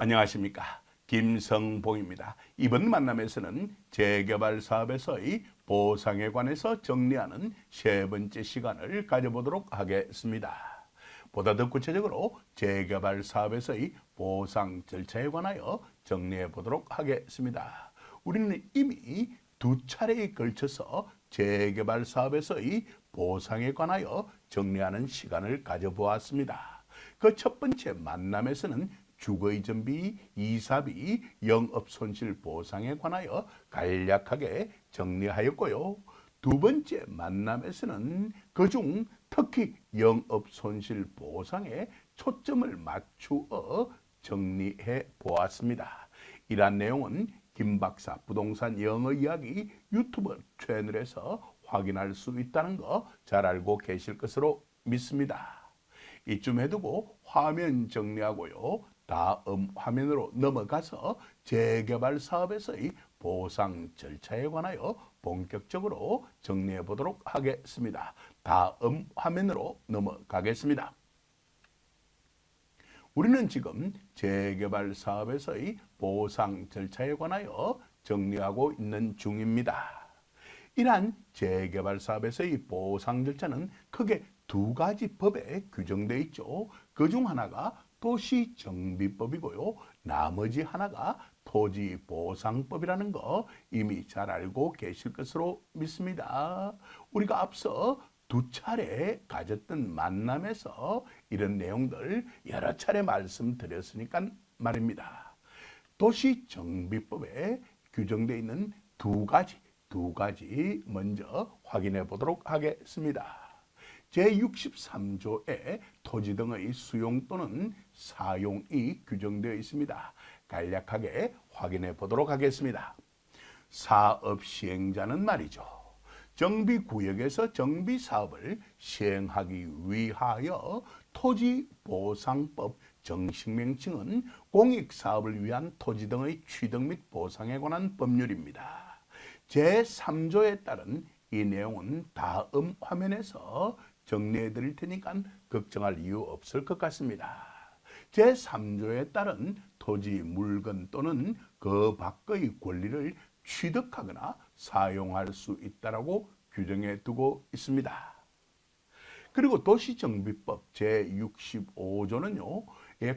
안녕하십니까. 김성봉입니다. 이번 만남에서는 재개발 사업에서의 보상에 관해서 정리하는 세 번째 시간을 가져보도록 하겠습니다. 보다 더 구체적으로 재개발 사업에서의 보상 절차에 관하여 정리해 보도록 하겠습니다. 우리는 이미 두 차례에 걸쳐서 재개발 사업에서의 보상에 관하여 정리하는 시간을 가져보았습니다. 그 첫 번째 만남에서는 주거이전비, 이사비, 영업손실 보상에 관하여 간략하게 정리하였고요. 두 번째 만남에서는 그중 특히 영업손실 보상에 초점을 맞추어 정리해 보았습니다. 이러한 내용은 김박사 부동산 영어 이야기 유튜브 채널에서 확인할 수 있다는 거 잘 알고 계실 것으로 믿습니다. 이쯤 해두고 화면 정리하고요. 다음 화면으로 넘어가서 재개발 사업에서의 보상 절차에 관하여 본격적으로 정리해 보도록 하겠습니다. 다음 화면으로 넘어가겠습니다. 우리는 지금 재개발 사업에서의 보상 절차에 관하여 정리하고 있는 중입니다. 이러한 재개발 사업에서의 보상 절차는 크게 두 가지 법에 규정되어 있죠. 그중 하나가 도시정비법이고요. 나머지 하나가 토지보상법이라는 거 이미 잘 알고 계실 것으로 믿습니다. 우리가 앞서 두 차례 가졌던 만남에서 이런 내용들 여러 차례 말씀드렸으니까 말입니다. 도시정비법에 규정되어 있는 두 가지 먼저 확인해 보도록 하겠습니다. 제63조에 토지 등의 수용 또는 사용이 규정되어 있습니다. 간략하게 확인해 보도록 하겠습니다. 사업 시행자는 말이죠. 정비구역에서 정비사업을 시행하기 위하여 토지보상법 정식 명칭은 공익사업을 위한 토지 등의 취득 및 보상에 관한 법률입니다. 제3조에 따른 이 내용은 다음 화면에서 정리해 드릴 테니까 걱정할 이유 없을 것 같습니다. 제3조에 따른 토지, 물건 또는 그 밖의 권리를 취득하거나 사용할 수 있다라고 규정해 두고 있습니다. 그리고 도시정비법 제65조는요.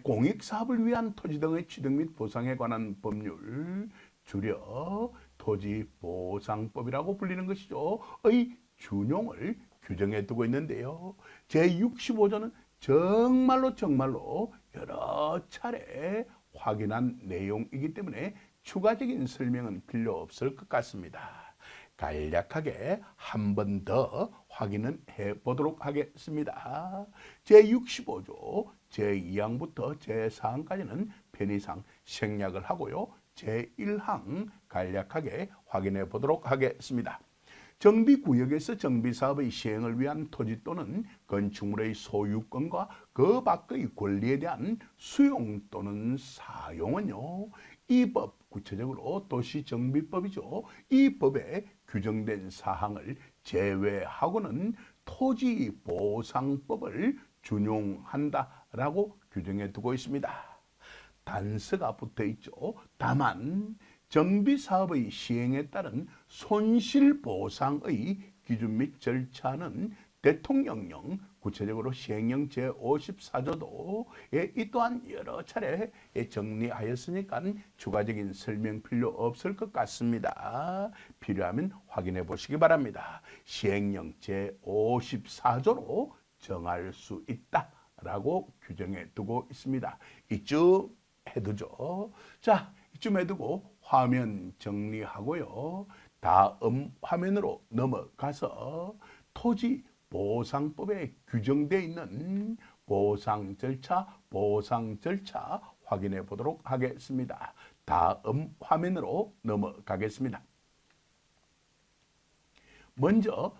공익사업을 위한 토지 등의 취득 및 보상에 관한 법률, 줄여 토지보상법이라고 불리는 것이죠. 의 준용을 규정해 두고 있는데요. 제65조는 정말로 여러 차례 확인한 내용이기 때문에 추가적인 설명은 필요 없을 것 같습니다. 간략하게 한 번 더 확인은 해보도록 하겠습니다. 제65조 제2항부터 제4항까지는 편의상 생략을 하고요. 제1항 간략하게 확인해 보도록 하겠습니다. 정비구역에서 정비사업의 시행을 위한 토지 또는 건축물의 소유권과 그 밖의 권리에 대한 수용 또는 사용은요. 이 법, 구체적으로 도시정비법이죠. 이 법에 규정된 사항을 제외하고는 토지보상법을 준용한다라고 규정해 두고 있습니다. 단서가 붙어 있죠. 다만 정비사업의 시행에 따른 손실보상의 기준 및 절차는 대통령령, 구체적으로 시행령 제54조도에 이 또한 여러 차례 정리하였으니까 추가적인 설명 필요 없을 것 같습니다. 필요하면 확인해 보시기 바랍니다. 시행령 제54조로 정할 수 있다라고 규정해 두고 있습니다. 이쯤 해두죠. 자, 이쯤 해두고 화면 정리하고요. 다음 화면으로 넘어가서 토지보상법에 규정되어 있는 보상 절차 확인해 보도록 하겠습니다. 다음 화면으로 넘어가겠습니다. 먼저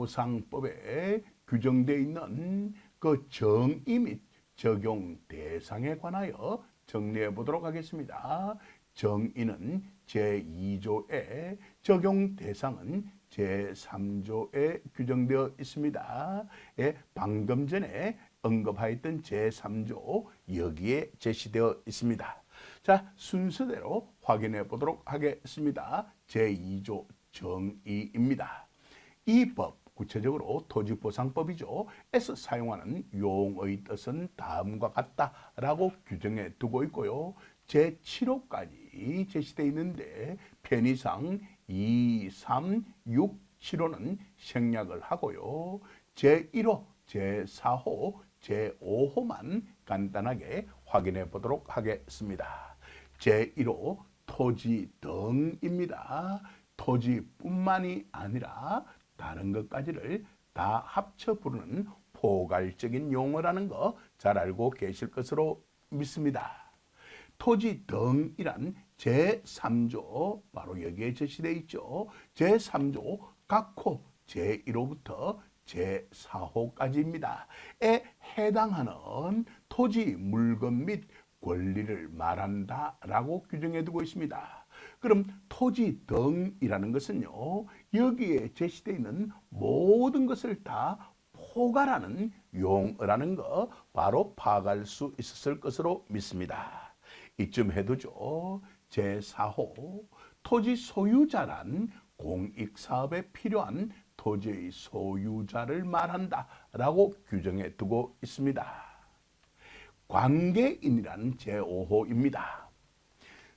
토지보상법에 규정되어 있는 그 정의 및 적용 대상에 관하여 정리해 보도록 하겠습니다. 정의는 제2조에, 적용 대상은 제3조에 규정되어 있습니다. 방금 전에 언급하였던 제3조 여기에 제시되어 있습니다. 자, 순서대로 확인해 보도록 하겠습니다. 제2조 정의입니다. 이 법, 구체적으로 토지보상법이죠. 에서 사용하는 용어의 뜻은 다음과 같다라고 규정해 두고 있고요. 제7호까지 제시되어 있는데 편의상 2, 3, 6, 7호는 생략을 하고요. 제1호, 제4호, 제5호만 간단하게 확인해 보도록 하겠습니다. 제1호 토지 등입니다. 토지뿐만이 아니라 다른 것까지를 다 합쳐 부르는 포괄적인 용어라는 거 잘 알고 계실 것으로 믿습니다. 토지 등이란 제3조 바로 여기에 제시되어 있죠. 제3조 각호 제1호부터 제4호까지입니다. 에 해당하는 토지 물건 및 권리를 말한다라고 규정해 두고 있습니다. 그럼 토지 등이라는 것은요, 여기에 제시되어 있는 모든 것을 다 포괄하는 용어라는 거 바로 파악할 수 있었을 것으로 믿습니다. 이쯤 해두죠. 제4호 토지 소유자란 공익사업에 필요한 토지의 소유자를 말한다라고 규정해 두고 있습니다. 관계인이란 제5호입니다.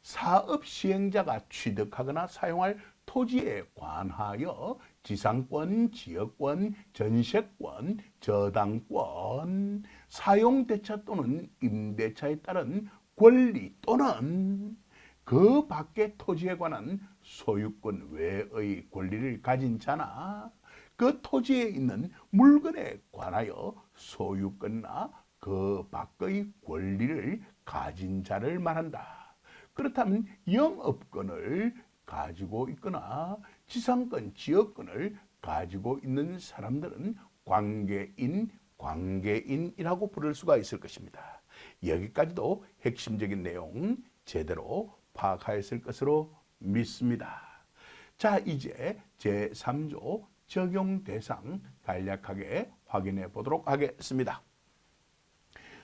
사업 시행자가 취득하거나 사용할 토지에 관하여 지상권, 지역권, 전세권, 저당권, 사용대차 또는 임대차에 따른 권리 또는 그 밖의 토지에 관한 소유권 외의 권리를 가진 자나 그 토지에 있는 물건에 관하여 소유권이나 그 밖의 권리를 가진 자를 말한다. 그렇다면 영업권을 가지고 있거나 지상권, 지역권을 가지고 있는 사람들은 관계인이라고 부를 수가 있을 것입니다. 여기까지도 핵심적인 내용 제대로 파악하였을 것으로 믿습니다. 자, 이제 제3조 적용 대상 간략하게 확인해 보도록 하겠습니다.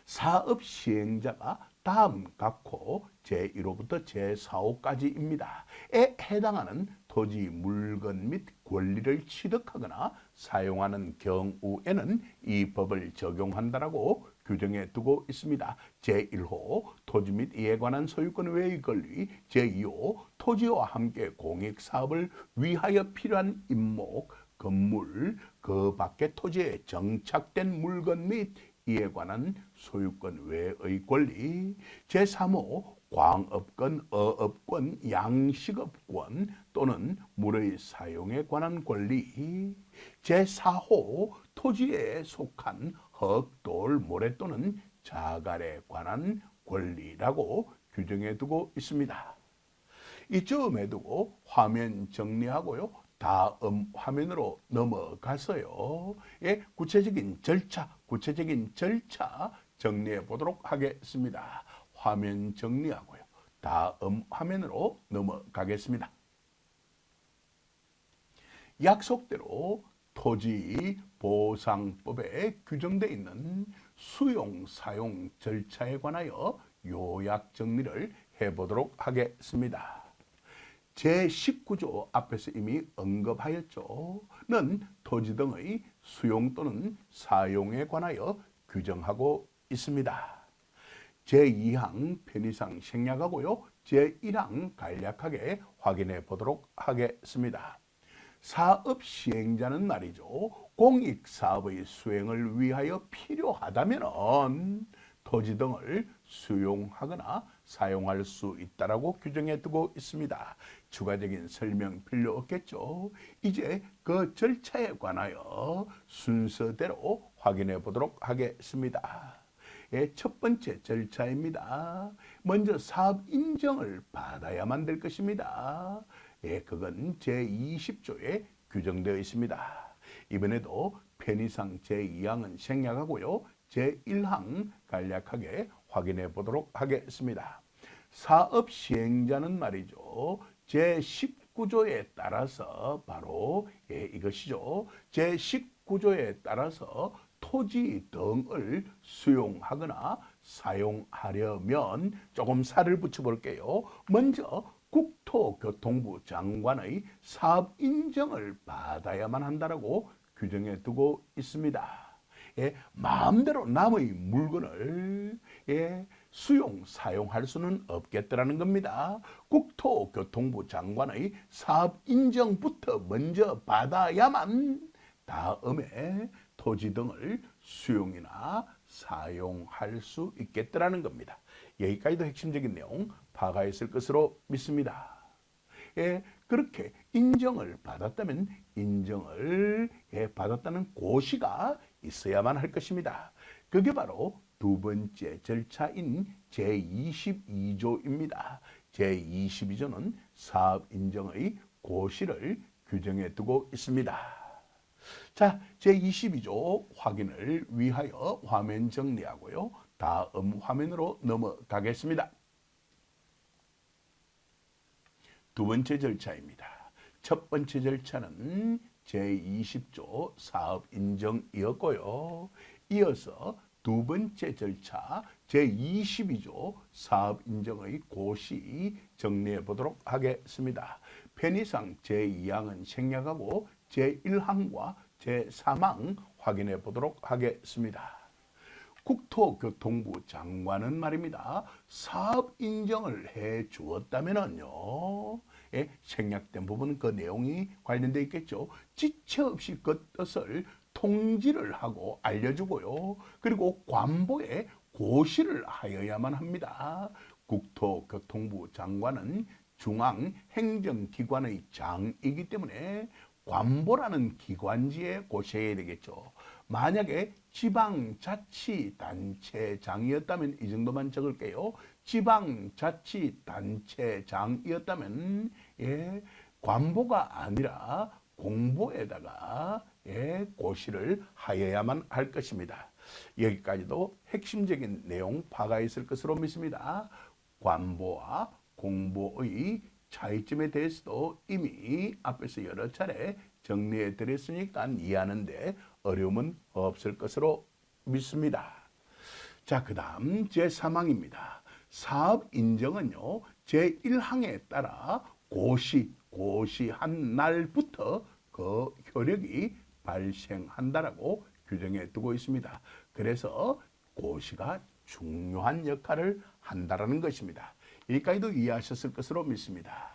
사업 시행자가 다음 각호 제1호부터 제4호까지입니다. 에 해당하는 토지 물건 및 권리를 취득하거나 사용하는 경우에는 이 법을 적용한다라고 규정해 두고 있습니다. 제1호 토지 및 이에 관한 소유권 외의 권리, 제2호 토지와 함께 공익사업을 위하여 필요한 임목, 건물, 그 밖의 토지에 정착된 물건 및 이에 관한 소유권 외의 권리, 제3호 광업권, 어업권, 양식업권 또는 물의 사용에 관한 권리, 제4호 토지에 속한 흙, 돌, 모래 또는 자갈에 관한 권리라고 규정해 두고 있습니다. 이쯤에 두고 화면 정리하고요. 다음 화면으로 넘어가서요. 예, 구체적인 절차 정리해 보도록 하겠습니다. 화면 정리하고요. 다음 화면으로 넘어가겠습니다. 약속대로 토지보상법에 규정되어 있는 수용, 사용 절차에 관하여 요약 정리를 해보도록 하겠습니다. 제19조 앞에서 이미 언급하였죠. 는 토지 등의 수용 또는 사용에 관하여 규정하고 있습니다. 제2항 편의상 생략하고요. 제1항 간략하게 확인해 보도록 하겠습니다. 사업 시행자는 말이죠. 공익사업의 수행을 위하여 필요하다면 토지 등을 수용하거나 사용할 수 있다라고 규정해 두고 있습니다. 추가적인 설명 필요 없겠죠. 이제 그 절차에 관하여 순서대로 확인해 보도록 하겠습니다. 예, 첫 번째 절차입니다. 먼저 사업 인정을 받아야만 될 것입니다. 예, 그건 제20조에 규정되어 있습니다. 이번에도 편의상 제2항은 생략하고요. 제1항 간략하게 확인해 보도록 하겠습니다. 사업 시행자는 말이죠. 제19조에 따라서 바로 이것이죠. 제19조에 따라서 토지 등을 수용하거나 사용하려면 조금 살을 붙여볼게요. 먼저 국토교통부 장관의 사업 인정을 받아야만 한다라고 규정해 두고 있습니다. 예, 마음대로 남의 물건을 수용, 사용할 수는 없겠다라는 겁니다. 국토교통부 장관의 사업 인정부터 먼저 받아야만 다음에 토지 등을 수용이나 사용할 수 있겠다라는 겁니다. 여기까지도 핵심적인 내용 파악했을 것으로 믿습니다. 예, 그렇게 인정을 받았다면 인정을 받았다는 고시가 있어야만 할 것입니다. 그게 바로 두 번째 절차인 제22조입니다. 제22조는 사업 인정의 고시를 규정해 두고 있습니다. 자, 제22조 확인을 위하여 화면 정리하고요. 다음 화면으로 넘어가겠습니다. 두 번째 절차입니다. 첫 번째 절차는 제20조 사업 인정이었고요. 이어서 두 번째 절차 제22조 사업 인정의 고시 정리해 보도록 하겠습니다. 편의상 제2항은 생략하고 제1항과 제3항 확인해 보도록 하겠습니다. 국토교통부 장관은 말입니다. 사업 인정을 해 주었다면요. 생략된 부분은 그 내용이 관련되어 있겠죠. 지체 없이 그 뜻을 통지를 하고 알려주고요. 그리고 관보에 고시를 하여야만 합니다. 국토교통부 장관은 중앙행정기관의 장이기 때문에 관보라는 기관지에 고시해야 되겠죠. 만약에 지방자치단체장이었다면 이 정도만 적을게요. 지방자치단체장이었다면 관보가 아니라 공보에다가 고시를 하여야만 할 것입니다. 여기까지도 핵심적인 내용 파악가 있을 것으로 믿습니다. 관보와 공보의 차이점에 대해서도 이미 앞에서 여러 차례 정리해 드렸으니까 이해하는데 어려움은 없을 것으로 믿습니다. 자, 그 다음 제3항입니다. 사업 인정은요, 제1항에 따라 고시한 날부터 그 효력이 발생한다라고 규정해 두고 있습니다. 그래서 고시가 중요한 역할을 한다라는 것입니다. 여기까지도 이해하셨을 것으로 믿습니다.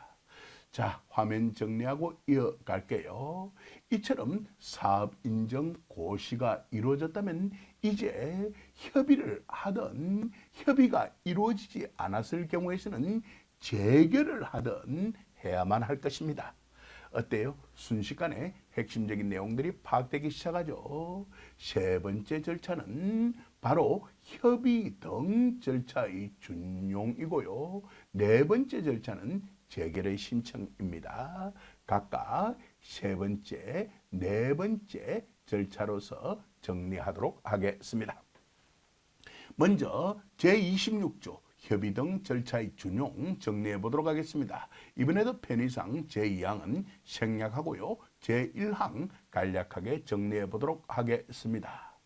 자, 화면 정리하고 이어갈게요. 이처럼 사업 인정 고시가 이루어졌다면 이제 협의를 하든 협의가 이루어지지 않았을 경우에서는 재결을 하든 해야만 할 것입니다. 어때요? 순식간에 핵심적인 내용들이 파악되기 시작하죠. 세 번째 절차는 바로 협의 등 절차의 준용이고요. 네 번째 절차는 재결의 신청입니다. 각각 세 번째, 네 번째 절차로서 정리하도록 하겠습니다. 먼저 제26조 협의 등 절차의 준용 정리해 보도록 하겠습니다. 이번에도 편의상 제2항은 생략하고요. 제1항 간략하게 정리해 보도록 하겠습니다.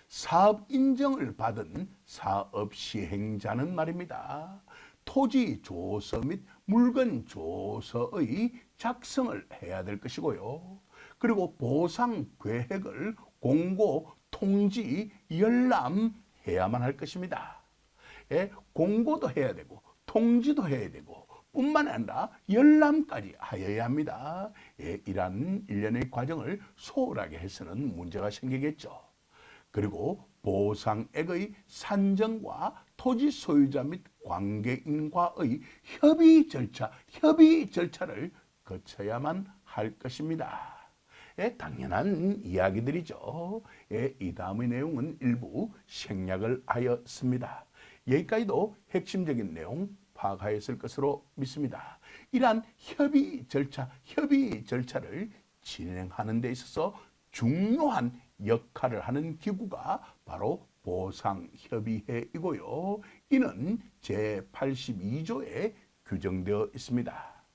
사업 인정을 받은 사업 시행자는 말입니다. 토지 조서 및 물건 조서의 작성을 해야 될 것이고요. 그리고 보상 계획을 공고, 통지, 열람해야만 할 것입니다. 공고도 해야 되고 통지도 해야 되고 뿐만 아니라 열람까지 하여야 합니다. 이러한 일련의 과정을 소홀하게 해서는 문제가 생기겠죠. 그리고 보상액의 산정과 토지 소유자 및 관계인과의 협의 절차를 거쳐야만 할 것입니다. 당연한 이야기들이죠. 이 다음의 내용은 일부 생략을 하였습니다. 여기까지도 핵심적인 내용 파악하였을 것으로 믿습니다. 이러한 협의 절차를 진행하는 데 있어서 중요한 역할을 하는 기구가 바로 보상협의회이고요. 이는 제82조에 규정되어 있습니다.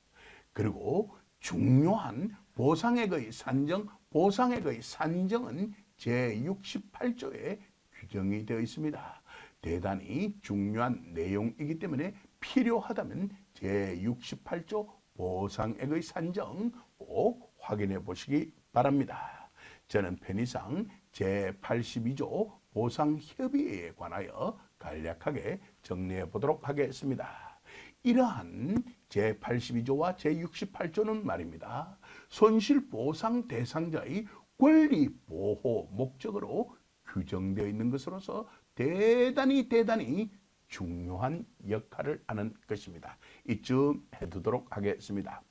그리고 중요한 보상액의 산정은 제68조에 규정이 되어 있습니다. 대단히 중요한 내용이기 때문에 필요하다면 제68조 보상액의 산정 꼭 확인해 보시기 바랍니다. 저는 편의상 제82조 보상협의회에 관하여 간략하게 정리해 보도록 하겠습니다. 이러한 제82조와 제68조는 말입니다. 손실보상 대상자의 권리 보호 목적으로 규정되어 있는 것으로서 대단히 중요한 역할을 하는 것입니다. 이쯤 해두도록 하겠습니다.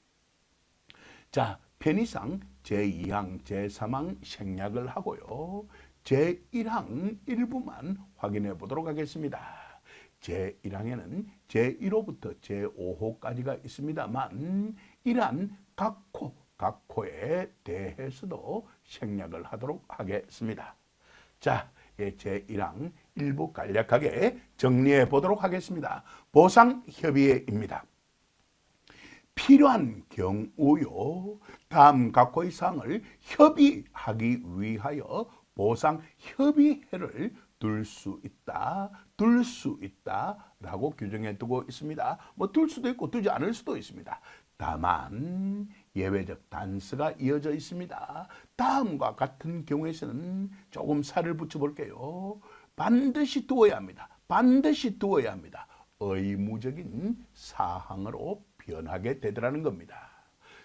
자, 편의상 제2항, 제3항 생략을 하고요. 제1항 일부만 확인해 보도록 하겠습니다. 제1항에는 제1호부터 제5호까지가 있습니다만 이러한 각 호에 대해서도 생략을 하도록 하겠습니다. 자, 제1항 일부 간략하게 정리해 보도록 하겠습니다. 보상협의회입니다. 필요한 경우요, 다음 각 호의 사항을 협의하기 위하여 보상협의회를 둘 수 있다라고 규정해 두고 있습니다. 뭐 둘 수도 있고 두지 않을 수도 있습니다. 다만 예외적 단서가 이어져 있습니다. 다음과 같은 경우에서는 조금 살을 붙여볼게요. 반드시 두어야 합니다. 의무적인 사항으로 변하게 되더라는 겁니다.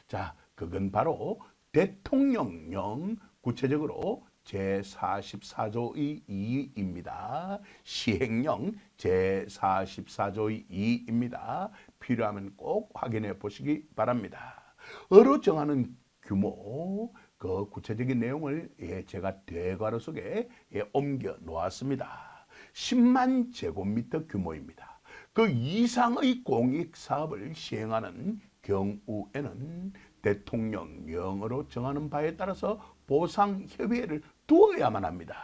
자, 그건 바로 대통령령, 구체적으로 제44조의 2입니다. 시행령 제44조의 2입니다. 필요하면 꼭 확인해 보시기 바랍니다. 어로 정하는 규모, 그 구체적인 내용을 제가 대괄호 속에 옮겨 놓았습니다. 10만 제곱미터 규모입니다. 그 이상의 공익사업을 시행하는 경우에는 대통령령으로 정하는 바에 따라서 보상협의회를 두어야만 합니다.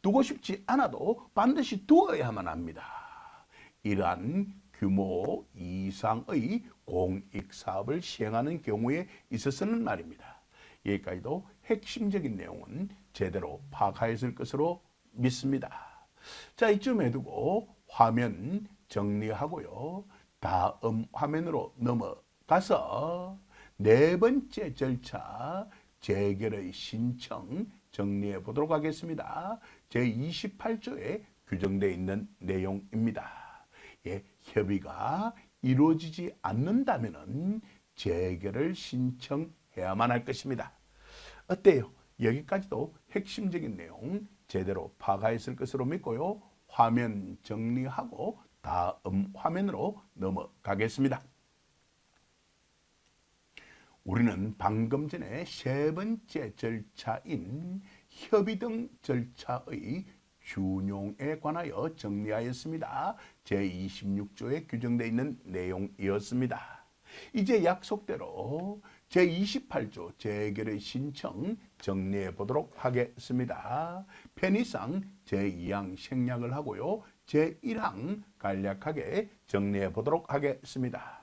두고 싶지 않아도 반드시 두어야만 합니다. 이러한 규모 이상의 공익사업을 시행하는 경우에 있어서는 말입니다. 여기까지도 핵심적인 내용은 제대로 파악하였을 것으로 믿습니다. 자, 이쯤 해두고 화면 정리하고요. 다음 화면으로 넘어가서 네 번째 절차 재결의 신청 정리해 보도록 하겠습니다. 제28조에 규정되어 있는 내용입니다. 협의가 이루어지지 않는다면 재결을 신청해야만 할 것입니다. 어때요? 여기까지도 핵심적인 내용 제대로 파악했을 것으로 믿고요. 화면 정리하고 다음 화면으로 넘어가겠습니다. 우리는 방금 전에 세 번째 절차인 협의 등 절차의 준용에 관하여 정리하였습니다. 제26조에 규정되어 있는 내용이었습니다. 이제 약속대로 제28조 재결의 신청 정리해 보도록 하겠습니다. 편의상 제2항 생략을 하고요. 제1항 간략하게 정리해 보도록 하겠습니다.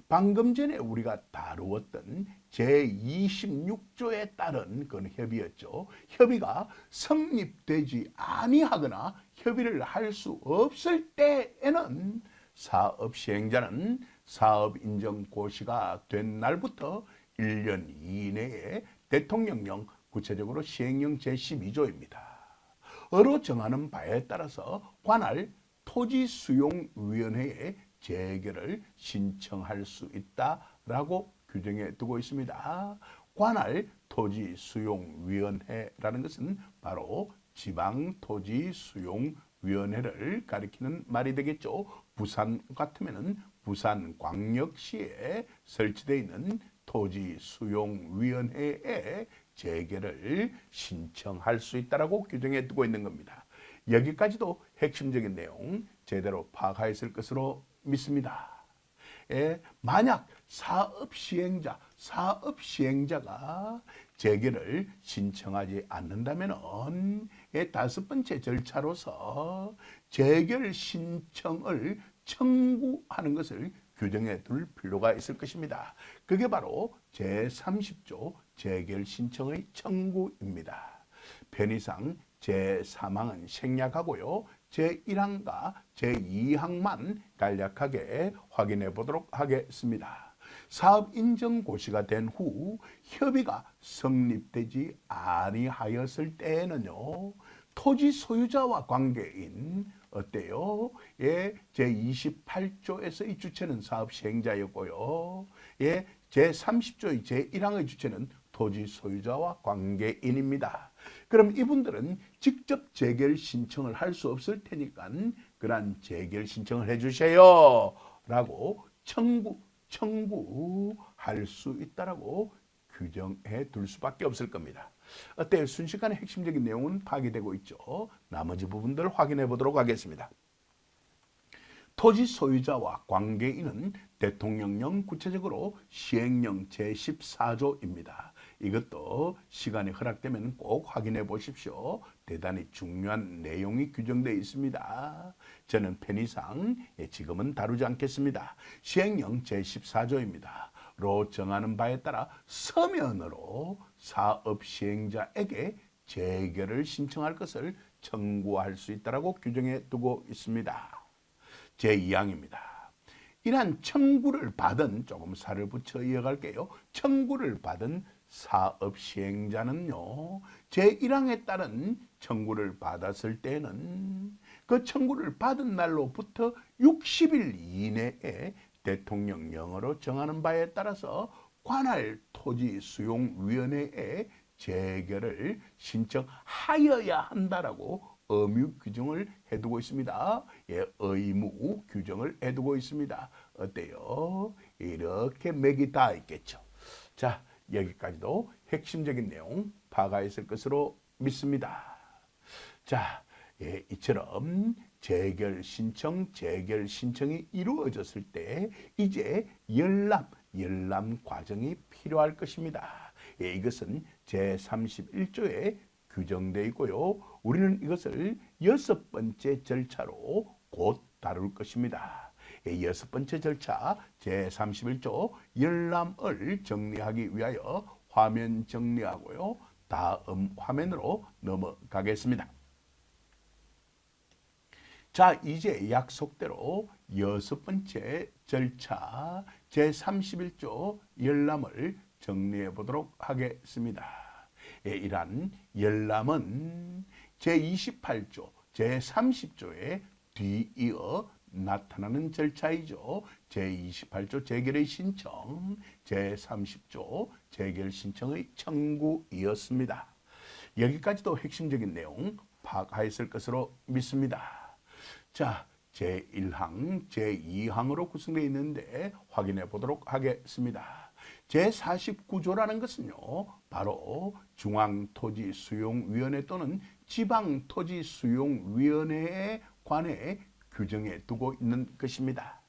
방금 전에 우리가 다루었던 제26조에 따른 그건 협의였죠. 협의가 성립되지 아니하거나 협의를 할 수 없을 때에는 사업 시행자는 사업 인정 고시가 된 날부터 1년 이내에 대통령령, 구체적으로 시행령 제12조입니다. 어로 정하는 바에 따라서 관할 토지수용위원회에 재결을 신청할 수 있다라고 규정해 두고 있습니다. 관할 토지수용위원회라는 것은 바로 지방토지수용위원회를 가리키는 말이 되겠죠. 부산 같으면은 부산광역시에 설치되어 있는 토지수용위원회에 재결을 신청할 수 있다라고 규정해 두고 있는 겁니다. 여기까지도 핵심적인 내용 제대로 파악하였을 것으로 믿습니다. 만약 사업 시행자가 재결을 신청하지 않는다면 다섯 번째 절차로서 재결 신청을 청구하는 것을 규정해 둘 필요가 있을 것입니다. 그게 바로 제30조 재결 신청의 청구입니다. 편의상 제3항은 생략하고요. 제1항과 제2항만 간략하게 확인해 보도록 하겠습니다. 사업 인정 고시가 된 후 협의가 성립되지 아니하였을 때에는요. 토지 소유자와 관계인 어때요? 예, 제28조에서 이 주체는 사업 시행자였고요. 예, 제30조의 제1항의 주체는 토지 소유자와 관계인입니다. 그럼 이분들은 직접 재결 신청을 할 수 없을 테니까 그러한 재결 신청을 해주세요 라고 청구할 수 있다라고 규정해 둘 수밖에 없을 겁니다. 어때요? 순식간에 핵심적인 내용은 파악되고 있죠. 나머지 부분들 확인해 보도록 하겠습니다. 토지 소유자와 관계인은 대통령령 구체적으로 시행령 제14조입니다. 이것도 시간이 허락되면 꼭 확인해 보십시오. 대단히 중요한 내용이 규정되어 있습니다. 저는 편의상 지금은 다루지 않겠습니다. 시행령 제14조입니다. 로 정하는 바에 따라 서면으로 사업 시행자에게 재결을 신청할 것을 청구할 수 있다고 규정해 두고 있습니다. 제2항입니다. 이러한 청구를 받은, 조금 살을 붙여 이어갈게요. 청구를 받은 사업 시행자는요, 제1항에 따른 청구를 받았을 때는 그 청구를 받은 날로부터 60일 이내에 대통령령으로 정하는 바에 따라서 관할 토지수용위원회에 재결을 신청하여야 한다라고 의무 규정을 해두고 있습니다. 예, 의무 규정을 해두고 있습니다. 어때요? 이렇게 맥이 다 있겠죠. 자, 여기까지도 핵심적인 내용 파악했을 것으로 믿습니다. 자, 예, 이처럼 재결 신청이 이루어졌을 때 이제 열람 과정이 필요할 것입니다. 예, 이것은 제31조에 규정되어 있고요. 우리는 이것을 6번째 절차로 곧 다룰 것입니다. 예, 6번째 절차 제31조 열람을 정리하기 위하여 화면 정리하고요. 다음 화면으로 넘어가겠습니다. 자, 이제 약속대로 6번째 절차 제31조 열람을 정리해 보도록 하겠습니다. 예, 이러한 열람은 제28조, 제30조에 뒤이어 나타나는 절차이죠. 제28조 재결의 신청, 제30조 재결 신청의 청구이었습니다. 여기까지도 핵심적인 내용 파악하였을 것으로 믿습니다. 자, 제1항, 제2항으로 구성되어 있는데 확인해 보도록 하겠습니다. 제49조라는 것은요, 바로 중앙토지수용위원회 또는 지방토지수용위원회에 관해 규정해 두고 있는 것입니다.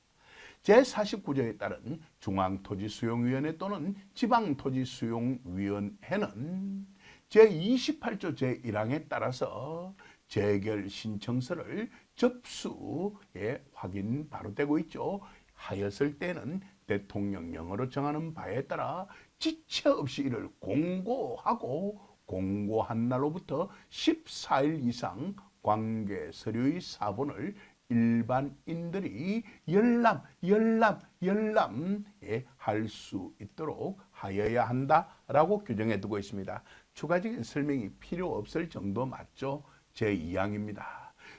제49조에 따른 중앙토지수용위원회 또는 지방토지수용위원회는 제28조 제1항에 따라서 재결 신청서를 접수에 확인 바로 되고 있죠. 하였을 때는 대통령령으로 정하는 바에 따라 지체 없이 이를 공고하고 공고한 날로부터 14일 이상 관계 서류의 사본을 일반인들이 열람에 할 수 있도록 하여야 한다라고 규정해 두고 있습니다. 추가적인 설명이 필요 없을 정도 맞죠? 제2항입니다.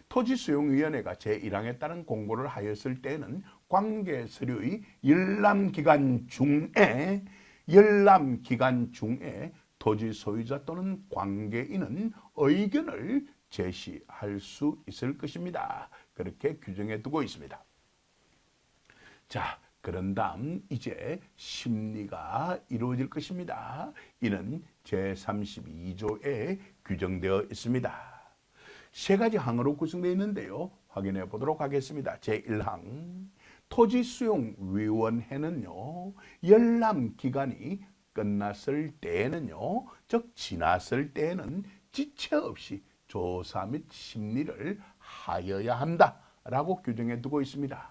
토지수용위원회가 제1항에 따른 공고를 하였을 때는 관계 서류의 열람 기간 중에 토지 소유자 또는 관계인은 의견을 제시할 수 있을 것입니다. 그렇게 규정해 두고 있습니다. 자, 그런 다음 이제 심리가 이루어질 것입니다. 이는 제32조에 규정되어 있습니다. 세 가지 항으로 구성되어 있는데요. 확인해 보도록 하겠습니다. 제1항, 토지수용위원회는요, 열람기간이 끝났을 때에는요, 즉 지났을 때에는 지체 없이 조사 및 심리를 하여야 한다라고 규정해 두고 있습니다.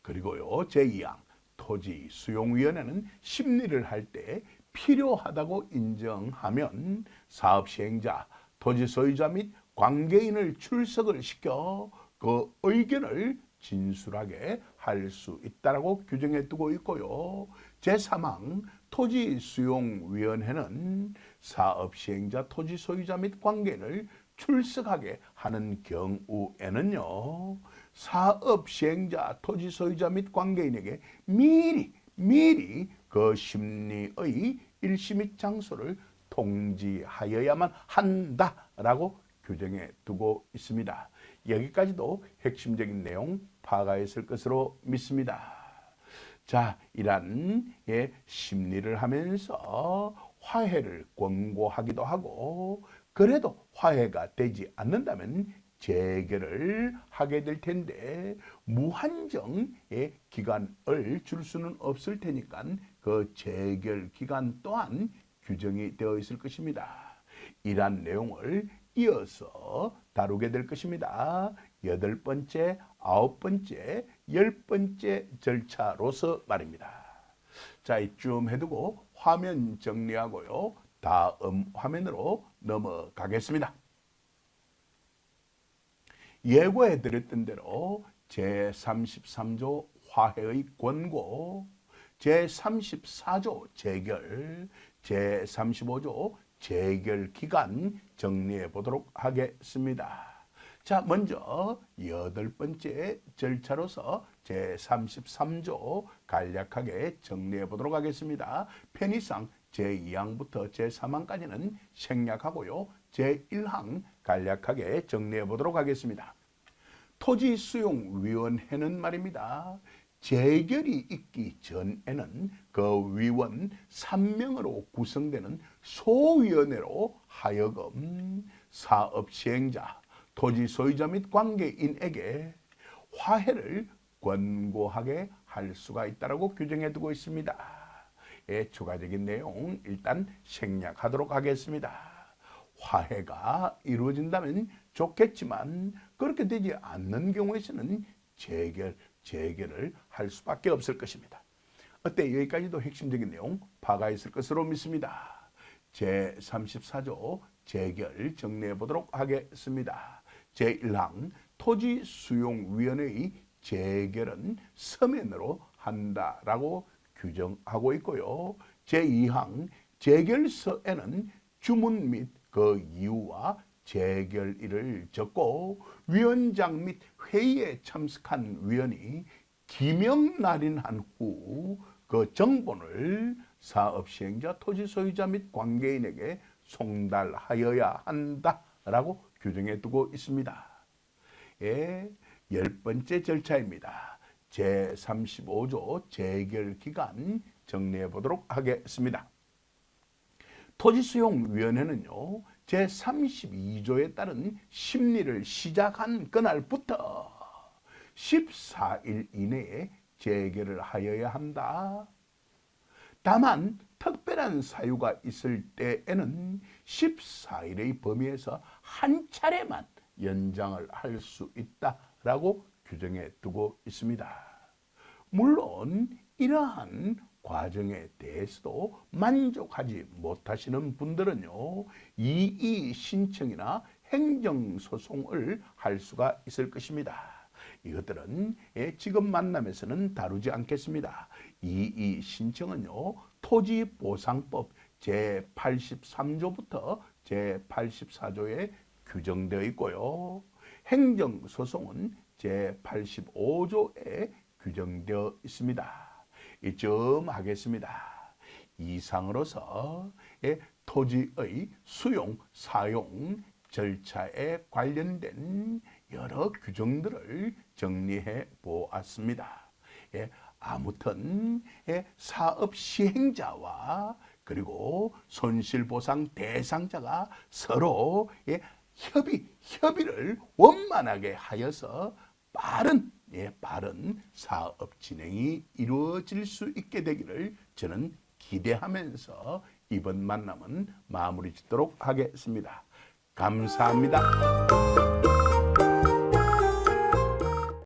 그리고요, 제2항, 토지수용위원회는 심리를 할 때 필요하다고 인정하면 사업 시행자 토지 소유자 및 관계인을 출석을 시켜 그 의견을 진술하게 할 수 있다라고 규정해 두고 있고요. 제3항 토지수용위원회는 사업시행자, 토지 소유자 및 관계인을 출석하게 하는 경우에는요, 사업시행자, 토지 소유자 및 관계인에게 미리 그 심리의 일시 및 장소를 통지하여야만 한다라고 규정해 두고 있습니다. 여기까지도 핵심적인 내용 파악했을 것으로 믿습니다. 자, 이러한 심리를 하면서 화해를 권고하기도 하고, 그래도 화해가 되지 않는다면 재결을 하게 될 텐데, 무한정의 기간을 줄 수는 없을 테니까 그 재결 기간 또한 규정이 되어 있을 것입니다. 이러한 내용을 이어서 다루게 될 것입니다. 8번째, 9번째, 10번째 절차로서 말입니다. 자, 이쯤 해두고 화면 정리하고요. 다음 화면으로 넘어가겠습니다. 예고해드렸던 대로 제33조 화해의 권고, 제34조 재결, 제35조 재결 기간 정리해 보도록 하겠습니다. 자, 먼저 8번째 절차로서 제33조 간략하게 정리해 보도록 하겠습니다. 편의상 제2항부터 제3항까지는 생략하고요. 제1항 간략하게 정리해 보도록 하겠습니다. 토지수용위원회는 말입니다, 재결이 있기 전에는 그 위원 3명으로 구성되는 소위원회로 하여금 사업시행자, 토지 소유자 및 관계인에게 화해를 권고하게 할 수가 있다고 규정해 두고 있습니다. 추가적인 내용 일단 생략하도록 하겠습니다. 화해가 이루어진다면 좋겠지만 그렇게 되지 않는 경우에서는 재결을 할 수밖에 없을 것입니다. 어때? 여기까지도 핵심적인 내용 파악했을 것으로 믿습니다. 제34조 재결 정리해 보도록 하겠습니다. 제1항 토지수용위원회의 재결은 서면으로 한다라고 규정하고 있고요. 제2항 재결서에는 주문 및 그 이유와 재결일을 적고 위원장 및 회의에 참석한 위원이 기명 날인한 후 그 정본을 사업시행자, 토지 소유자 및 관계인에게 송달하여야 한다라고 규정해 두고 있습니다. 10번째 절차입니다. 제35조 재결 기간 정리해 보도록 하겠습니다. 토지수용위원회는요, 제32조에 따른 심리를 시작한 그날부터 14일 이내에 재결을 하여야 한다. 다만 특별한 사유가 있을 때에는 14일의 범위에서 한 차례만 연장을 할 수 있다라고 규정해 두고 있습니다. 물론 이러한 과정에 대해서도 만족하지 못하시는 분들은요, 이의 신청이나 행정소송을 할 수가 있을 것입니다. 이것들은 지금 만남에서는 다루지 않겠습니다. 이의 신청은요, 토지보상법 제83조부터 제84조에 규정되어 있고요. 행정소송은 제85조에 규정되어 있습니다. 이쯤 하겠습니다. 이상으로서 토지의 수용, 사용 절차에 관련된 여러 규정들을 정리해 보았습니다. 아무튼 사업 시행자와 그리고 손실보상 대상자가 서로 협의를 원만하게 하여서 빠른 사업 진행이 이루어질 수 있게 되기를 저는 기대하면서 이번 만남은 마무리 짓도록 하겠습니다. 감사합니다.